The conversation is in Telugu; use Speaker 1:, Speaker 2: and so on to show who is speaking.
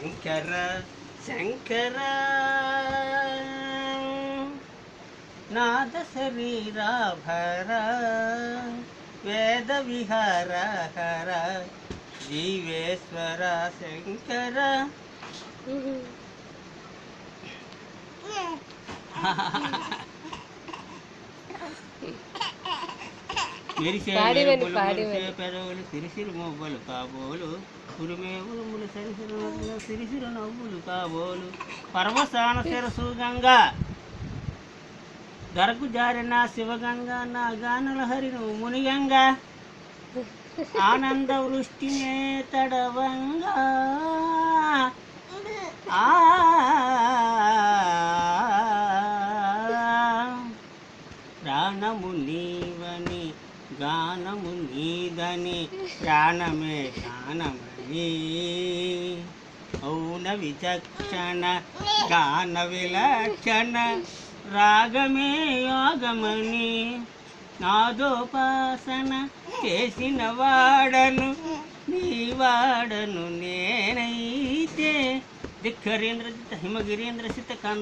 Speaker 1: శంకర శంకర నాద శరీరాభర వేద విహార హర జీవేశ్వర శంకర. మెరిసే పెదవులు సిరిసిరి మొబ్బలు కాబోలు ఉరిమే ఉరుములు సిరిసిరి నవ్వులు కాబోలు పరమశాన శిరసు గంగా దరకు జారిన శివగంగా నా గానల హరిను మునిగంగా ఆనంద వృష్టినే తడవంగా ప్రాణము నీవని గానము నీదని ప్రాణమే గానమని ఔన విచక్షణ గాన విలక్షణ రాగమే యోగమని నాదోపాసన చేసిన వాడను నీ వాడను నేనైతే ధిక్కరేంద్ర హిమగిరీంద్ర సిత కంద